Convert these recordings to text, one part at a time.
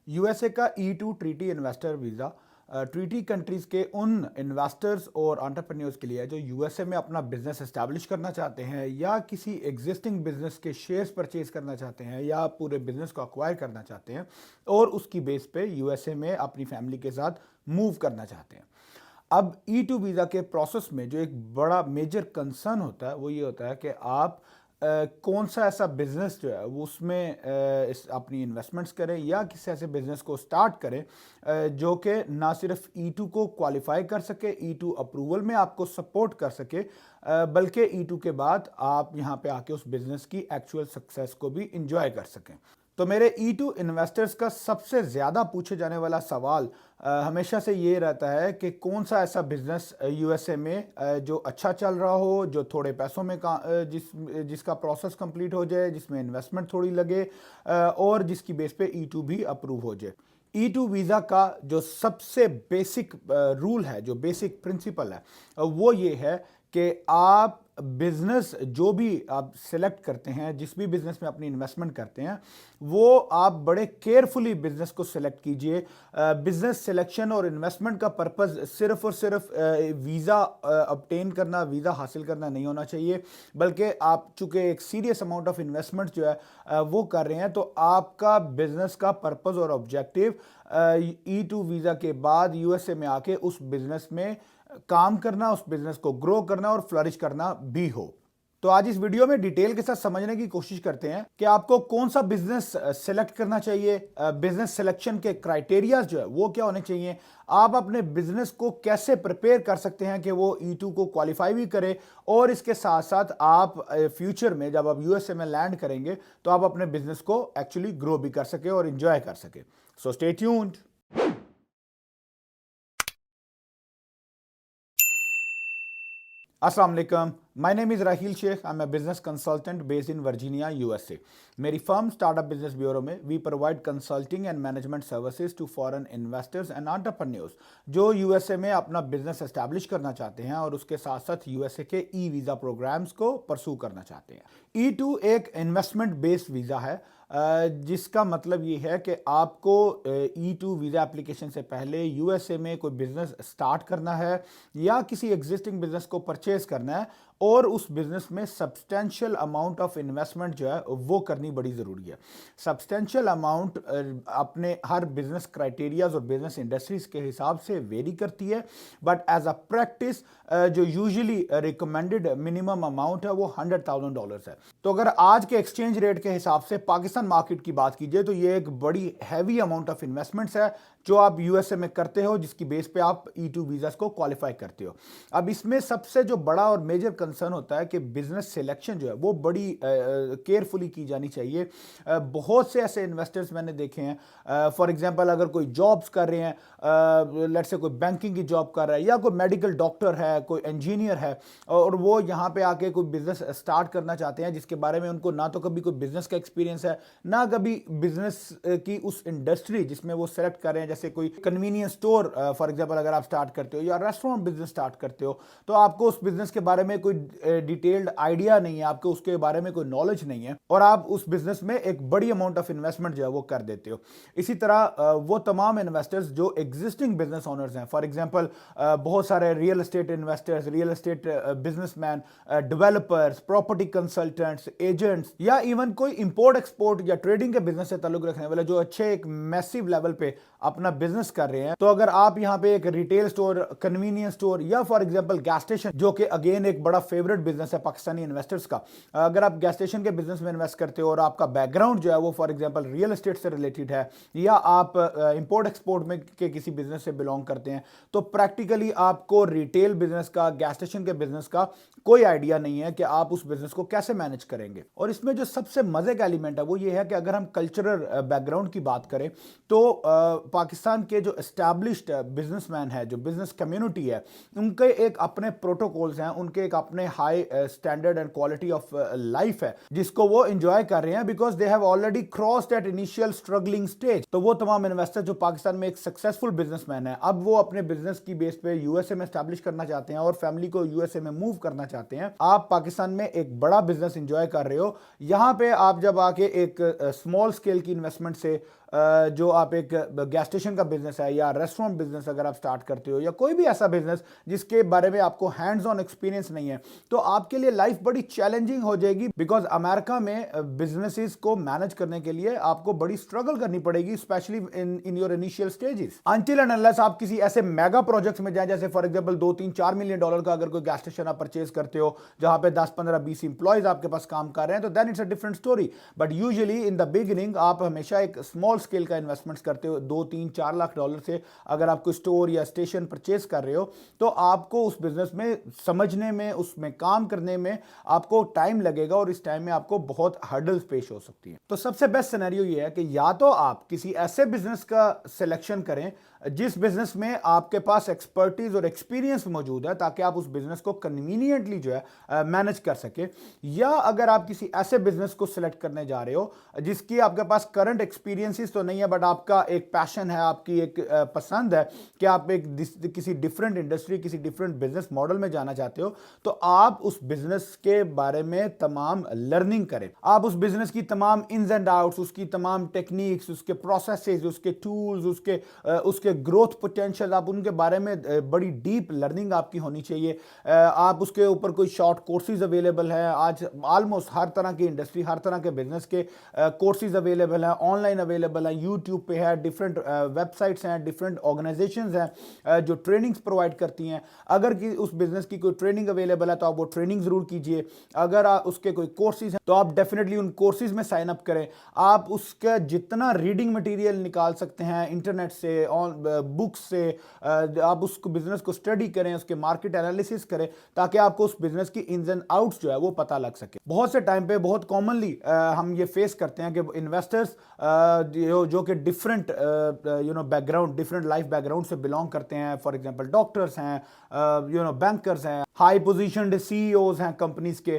You S اے کا E2 treaty investor visa treaty countries کے ان investors اور انٹرپرینیورز کے لیے ہے جو یو ایس اے میں اپنا بزنس اسٹیبلش کرنا چاہتے ہیں یا کسی ایگزسٹنگ بزنس کے شیئرز پرچیز کرنا چاہتے ہیں یا پورے بزنس کو اکوائر کرنا چاہتے ہیں اور اس کی بیس پہ یو ایس اے میں اپنی فیملی کے ساتھ موو کرنا چاہتے ہیں۔ اب E2 ویزا کے پروسیس میں جو ایک بڑا میجر کنسرن ہوتا ہے وہ یہ ہوتا ہے کہ آپ کون سا ایسا بزنس جو ہے وہ اس میں اپنی انویسٹمنٹس کریں یا کسی ایسے بزنس کو سٹارٹ کریں جو کہ نہ صرف E2 کو کوالیفائی کر سکے، E2 اپروول میں آپ کو سپورٹ کر سکے، بلکہ E2 کے بعد آپ یہاں پہ آ کے اس بزنس کی ایکچوئل سکسیس کو بھی انجوائے کر سکیں۔ تو میرے E2 انویسٹرز کا سب سے زیادہ پوچھے جانے والا سوال ہمیشہ سے یہ رہتا ہے کہ کون سا ایسا بزنس یو ایس اے میں جو اچھا چل رہا ہو، جو تھوڑے پیسوں میں جس کا پروسیس کمپلیٹ ہو جائے، جس میں انویسٹمنٹ تھوڑی لگے اور جس کی بیس پہ E2 بھی اپروو ہو جائے۔ E2 ویزا کا جو سب سے بیسک رول ہے، جو بیسک پرنسپل ہے وہ یہ ہے کہ آپ بزنس جو بھی آپ سلیکٹ کرتے ہیں، جس بھی بزنس میں اپنی انویسٹمنٹ کرتے ہیں، وہ آپ بڑے کیئرفلی بزنس کو سلیکٹ کیجئے۔ بزنس سلیکشن اور انویسٹمنٹ کا پرپز صرف اور صرف ویزا obtain کرنا، ویزا حاصل کرنا نہیں ہونا چاہیے، بلکہ آپ چونکہ ایک سیریس اماؤنٹ آف انویسٹمنٹ جو ہے وہ کر رہے ہیں، تو آپ کا بزنس کا پرپز اور آبجیکٹیو E2 ویزا کے بعد یو ایس اے میں آ کے اس بزنس میں کام کرنا، اس بزنس کو گرو کرنا اور فلرش کرنا بھی ہو۔ تو آج اس ویڈیو میں ڈیٹیل کے ساتھ سمجھنے کی کوشش کرتے ہیں کہ آپ کو کون سا بزنس سلیکٹ کرنا چاہیے، بزنس سلیکشن کے کرائٹیریاز جو ہے وہ کیا ہونے چاہیے، آپ اپنے بزنس کو کیسے پریپیئر کر سکتے ہیں کہ وہ E2 کو کوالیفائی بھی کرے، اور اس کے ساتھ ساتھ آپ فیوچر میں جب آپ یو ایس اے میں لینڈ کریں گے تو آپ اپنے بزنس کو ایکچولی گرو بھی کر سکے اور انجوائے کر سکے۔ So stay tuned. السلام علیکم، my name is Raheel Sheikh, I am a business consultant based in Virginia U S A. میری firm start up business bureau میں we provide consulting and management services to foreign investors and entrepreneurs جو U S A میں اپنا business establish کرنا چاہتے ہیں اور اس کے ساتھ ساتھ یو ایس اے کے ای ویزا پروگرامز کو پرسو کرنا چاہتے ہیں۔ E2 ایک انویسٹمنٹ بیسڈ ویزا ہے جس کا مطلب یہ ہے کہ آپ کو E2 ویزا اپلیکیشن سے پہلے یو ایس اے میں کوئی بزنس سٹارٹ کرنا ہے یا کسی ایگزسٹنگ بزنس کو پرچیز کرنا ہے اور اس بزنس میں سبسٹینشیل اماؤنٹ آف انویسٹمنٹ جو ہے وہ کرنی بڑی ضروری ہے۔ سبسٹینشیل اماؤنٹ اپنے ہر بزنس کرائٹیریاز اور بزنس انڈسٹریز کے حساب سے ویری کرتی ہے، بٹ ایز اے پریکٹس جو یوزلی ریکمینڈڈ منیمم اماؤنٹ ہے وہ $100,000 ہے۔ تو اگر آج کے ایکسچینج ریٹ کے حساب سے پاکستان مارکیٹ کی بات کیجئے تو یہ ایک بڑی ہیوی اماؤنٹ آف انویسٹمنٹس ہے جو آپ یو ایس اے میں کرتے ہو، جس کی بیس پہ آپ E2 ویزاز کو کوالیفائی کرتے ہو۔ اب اس میں سب سے جو بڑا اور میجر کنسرن ہوتا ہے کہ بزنس سلیکشن جو ہے وہ بڑی کیئرفلی کی جانی چاہیے۔ بہت سے ایسے انویسٹرز میں نے دیکھے ہیں، فار ایگزامپل اگر کوئی جابز کر رہے ہیں، لیٹس سے کوئی بینکنگ کی جاب کر رہا ہے یا کوئی میڈیکل ڈاکٹر ہے، کوئی انجینئر ہے، اور وہ یہاں پہ آ کے کوئی بزنس سٹارٹ کرنا چاہتے ہیں جس کے بارے میں ان کو نہ تو کبھی کوئی بزنس کا ایکسپیرینس ہے، نہ کبھی بزنس کی اس انڈسٹری جس میں وہ سلیکٹ کر رہے ہیں، جیسے کوئی کنوینئنس اسٹور فار ایگزامپل اگر آپ سٹارٹ کرتے ہو یا ریسٹورینٹ بزنس سٹارٹ کرتے ہو، تو آپ کو اس بزنس کے بارے میں کوئی ڈیٹیلڈ آئیڈیا نہیں ہے، آپ کو اس کے بارے میں کوئی نالج نہیں ہے، اور آپ اس بزنس میں ایک بڑی اماؤنٹ آف انویسٹمنٹ جو ہے وہ کر دیتے ہو۔ اسی طرح وہ تمام انویسٹرز جو ایگزسٹنگ بزنس اونرز ہیں، فار ایگزامپل بہت سارے real estate investors, real estate business man, developers, property consultants, agents, یا ایون کوئی امپورٹ ایکسپورٹ یا ٹریڈنگ کے بزنس سے تعلق رکھنے والے جو اچھے ایک میسیو لیول پہ اپنا بزنس کر رہے ہیں، تو اگر آپ یہاں پہ ایک ریٹیل سٹور، کنوینئنس سٹور یا فار ایگزامپل گیس اسٹیشن جو کہ اگین ایک بڑا فیورٹ بزنس ہے پاکستانی انویسٹرز کا، اگر آپ گیس اسٹیشن کے بزنس میں انویسٹ کرتے ہو اور آپ کا بیک گراؤنڈ جو ہے وہ فار ایگزامپل ریئل اسٹیٹ سے ریلیٹڈ ہے یا آپ امپورٹ ایکسپورٹ میں کے کسی بزنس سے بلونگ کرتے ہیں، تو پریکٹیکلی آپ کو ریٹیل بزنس کا، گیس اسٹیشن کے بزنس کا کوئی آئیڈیا نہیں ہے کہ آپ اس بزنس کو کیسے مینج کریں گے۔ اور اس میں جو سب سے مزے کا ایلیمنٹ ہے وہ یہ ہے کہ اگر ہم کلچرل بیک گراؤنڈ کی بات کریں تو پاکستان کے جو اسٹیبلشڈ بزنس مین ہے، جو بزنس کمیونٹی ہے، ان کے ایک اپنے پروٹوکولز ہیں، ان کے ایک اپنے high standard and quality of life ہے جس کو وہ انجوائے کر رہے ہیں، because they have already cross that initial struggling stage. تو وہ تمام انویسٹر جو پاکستان میں ایک سکسیسفل بزنس مین ہے، اب وہ اپنے بزنس کی بیس پہ یو ایس اے میں اسٹیبلش کرنا چاہتے ہیں اور فیملی کو یو ایس اے میں موو کرنا چاہتے ہیں۔ آپ پاکستان میں ایک بڑا بزنس انجوائے کر رہے ہو، یہاں پہ آپ جب آ کے ایک اسمال اسکیل کی انویسٹمنٹ سے جو آپ ایک گیس اسٹیشن کا بزنس ہے یا ریسٹورینٹ بزنس اگر آپ سٹارٹ کرتے ہو یا کوئی بھی ایسا بزنس جس کے بارے میں آپ کو ہینڈز آن ایکسپیرینس نہیں ہے, تو آپ کے لیے لائف بڑی چیلنجنگ ہو جائے گی, بیکاز امریکہ میں بزنسز کو مینج کرنے کے لیے آپ کو بڑی اسٹرگل کرنی پڑے گی, especially in your initial stages, until and unless آپ کسی ایسے میگا پروجیکٹس میں جائیں, جیسے فار ایگزامپل $2-3-4 ملین کا اگر کوئی گیس اسٹیشن آپ پرچیز کرتے ہو جہاں پہ 10-15-20 امپلائیز آپ کے پاس کام کر رہے ہیں, تو then it's a different story. But usually in the beginning آپ ہمیشہ ایک اسمال اسکیل کا انویسٹمنٹس کرتے ہو, $2-3-4 لاکھ سے اگر آپ کوئی اسٹور یا اسٹیشن پرچیز کر رہے ہو, تو آپ کو اس بزنس میں سمجھنے میں, اس میں کام کرنے میں آپ کو ٹائم لگے گا, اور اس ٹائم میں آپ کو بہت ہرڈلز پیش ہو سکتی ہیں. تو سب سے بیسٹ سینیریو یہ ہے کہ یا تو آپ کسی ایسے بزنس کا سلیکشن کریں جس بزنس میں آپ کے پاس ایکسپرٹیز اور ایکسپیرینس موجود ہے, تاکہ آپ اس بزنس کو کنوینینٹلی جو ہے مینج کر سکیں. یا اگر آپ کسی ایسے بزنس کو سلیکٹ کرنے جا رہے ہو جس کی آپ کے پاس کرنٹ ایکسپیرینسز تو نہیں ہے, بٹ آپ کا ایک پیشن ہے, آپ کی ایک پسند ہے کہ آپ ایک کسی ڈفرینٹ انڈسٹری, کسی ڈفرینٹ بزنس ماڈل میں جانا چاہتے ہو, تو آپ اس بزنس کے بارے میں تمام لرننگ کریں. آپ اس بزنس کی تمام انز اینڈ آؤٹس, اس کی تمام ٹیکنیکس, اس کے پروسیسز, اس کے ٹولز, اس کے گروتھ پوٹینشیل, آپ ان کے بارے میں بڑی ڈیپ لرننگ آپ کی ہونی چاہیے. آپ اس کے اوپر کوئی شارٹ کورسز اویلیبل ہیں, آج آلموسٹ ہر طرح کی انڈسٹری, ہر طرح کے بزنس کے کورسز اویلیبل ہیں, آن لائن اویلیبل ہیں, یوٹیوب پہ ہے, ڈفرینٹ ویب سائٹس ہیں, ڈفرینٹ آرگنائزیشنز ہیں جو ٹریننگز پرووائڈ کرتی ہیں. اگر اس بزنس کی کوئی ٹریننگ اویلیبل ہے تو آپ وہ ٹریننگ ضرور کیجئے. اگر اس کے کوئی کورسز ہیں تو آپ ڈیفینیٹلی ان کورسز میں سائن اپ کریں. آپ اس کا جتنا ریڈنگ مٹیریل نکال سکتے ہیں انٹرنیٹ سے, بکس سے, آپ اس بزنس کو اسٹڈی کریں, اس کے مارکیٹ انالیسس کریں, تاکہ آپ کو اس بزنس کی انز اینڈ آؤٹس جو ہے وہ پتہ لگ سکے. بہت سے ٹائم پہ بہت کامنلی ہم یہ فیس کرتے ہیں کہ انویسٹرز جو کہ different back ground, different life back ground سے بلانگ کرتے ہیں, فار ایگزامپل ڈاکٹرز ہیں, بینکرز ہیں, ہائی پوزیشنڈ سی ای اوز ہیں کمپنیز کے,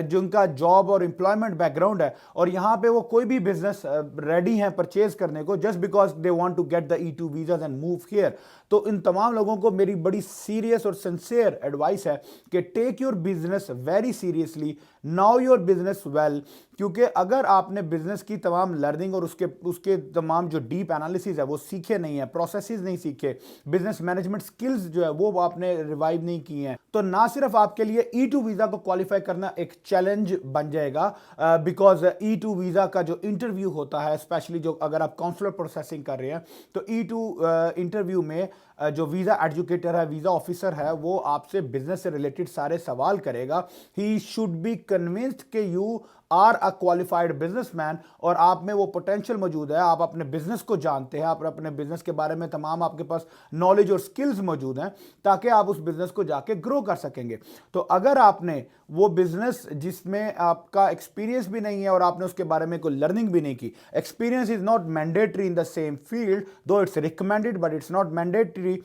جن کا جاب اور امپلائمنٹ بیک گراؤنڈ ہے, اور یہاں پہ وہ کوئی بھی بزنس ریڈی ہیں پرچیز کرنے کو just because they want to get the E2 visas and move here. تو ان تمام لوگوں کو میری بڑی سیریس اور سنسیئر ایڈوائس ہے کہ take your business very seriously, know your business well, کیونکہ اگر آپ نے بزنس کی تمام لرننگ اور اس کے تمام جو ڈیپ انالیسز ہے وہ سیکھے نہیں ہیں, پروسیسز نہیں سیکھے, بزنس مینجمنٹ سکلز جو ہے وہ آپ نے ریوائیو نہیں کی ہیں, تو نہ صرف آپ کے لیے E2 ویزا کو کوالیفائی کرنا ایک چیلنج بن جائے گا, بیکاز E2 ویزا کا جو انٹرویو ہوتا ہے, اسپیشلی جو اگر آپ کانسولر پروسیسنگ کر رہے ہیں, تو E2 انٹرویو میں جو ویزا ایڈوکیٹر ہے, ویزا آفیسر ہے, وہ آپ سے بزنس سے ریلیٹڈ سارے سوال کرے گا. ہی شوڈ بی کنونسڈ کہ you are a qualified business, اور آپ میں وہ پوٹینشیل موجود ہے, آپ اپنے بزنس کو جانتے ہیں, آپ اپنے بزنس کے بارے میں تمام آپ کے پاس نالج اور سکلز موجود ہیں, تاکہ آپ اس بزنس کو جا کے گرو کر سکیں گے. تو اگر آپ نے وہ بزنس جس میں آپ کا ایکسپیرینس بھی نہیں ہے اور آپ نے اس کے بارے میں کوئی لرننگ بھی نہیں کی, experience is not mandatory in the same field, though it's recommended but it's not mandatory,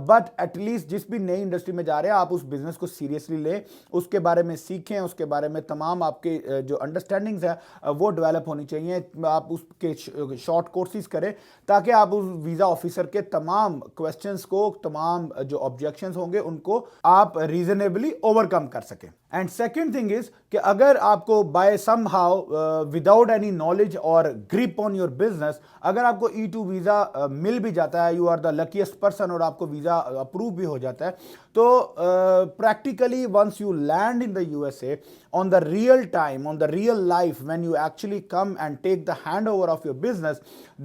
but at least جس بھی نئی انڈسٹری میں جا رہے ہیں آپ اس بزنس کو سیریسلی لیں, اس کے بارے میں سیکھیں, اس کے بارے میں تمام آپ کے جو انڈرسٹینڈنگز ہیں وہ ڈیولپ ہونی چاہیے. آپ اس کے شارٹ کورسز کریں تاکہ آپ اس ویزا آفیسر کے تمام کویسچنز کو, تمام جو آبجیکشنز ہوں گے ان کو آپ ریزنیبلی اوور کم کر سکیں. اینڈ سیکنڈ تھنگ از کہ اگر آپ کو by somehow without any knowledge اور گریپ آن یور بزنس اگر آپ کو E2 ویزا مل بھی جاتا ہے, you are the luckiest person, اور آپ کو ویزا اپروو بھی ہو جاتا ہے, تو practically once you land in the USA on the real time, on the real life, when you actually come and take the handover of your business,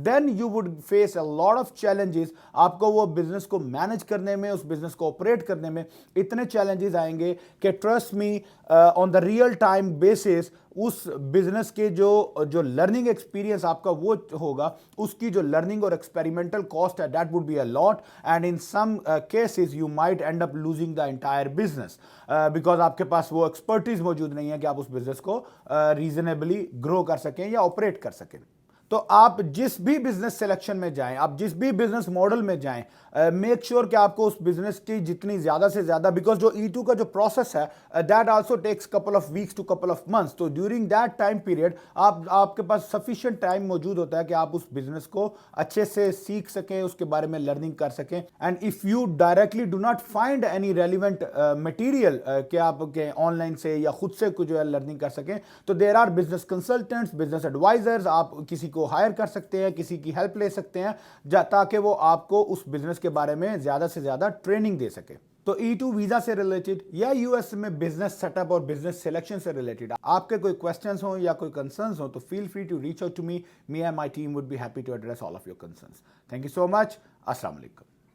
then you would face a lot of challenges. آپ کو وہ business کو manage کرنے میں, اس business کو operate کرنے میں اتنے چیلنجز آئیں گے کہ trust me, on the real time basis اس بزنس کے جو لرننگ ایکسپیرینس آپ کا وہ ہوگا, اس کی جو لرننگ اور ایکسپیریمنٹل کاسٹ ہے, that would be a lot, and in some cases you might end up losing the entire business, because آپ کے پاس وہ ایکسپرٹیز موجود نہیں ہے کہ آپ اس بزنس کو ریزنیبلی گرو کر سکیں یا آپریٹ کر سکیں. تو آپ جس بھی بزنس سلیکشن میں جائیں, آپ جس بھی بزنس ماڈل میں جائیں, میک شیور کہ آپ کو اس بزنس کی جتنی زیادہ سے زیادہ, بیکاز جو E2 کا جو پروسیس ہے that also takes couple of weeks to couple of months, تو ڈیورنگ دیٹ ٹائم پیریڈ آپ کے پاس سفیشینٹ ٹائم موجود ہوتا ہے کہ آپ اس بزنس کو اچھے سے سیکھ سکیں, اس کے بارے میں لرننگ کر سکیں. And if you directly do not find any relevant material کہ آپ کے آن لائن سے یا خود سے جو ہے لرننگ کر سکیں, تو there are business consultants, business advisors, آپ کسی کو ہائر کر سکتے ہیں, کسی کی ہیلپ لے سکتے ہیں تاکہ وہ آپ کو اس بزنس کے بارے میں زیادہ سے زیادہ ٹریننگ دے سکے. تو E2 ویزا سے ریلیٹڈ یا US میں بزنس سیٹ اپ اور بزنس سلیکشن سے ریلیٹڈ آپ کے کوئی کوسچنز ہوں یا کوئی کنسرنز ہوں تو feel free to reach out to me and my team would be happy to address all of your concerns. Thank you so much. السلام علیکم.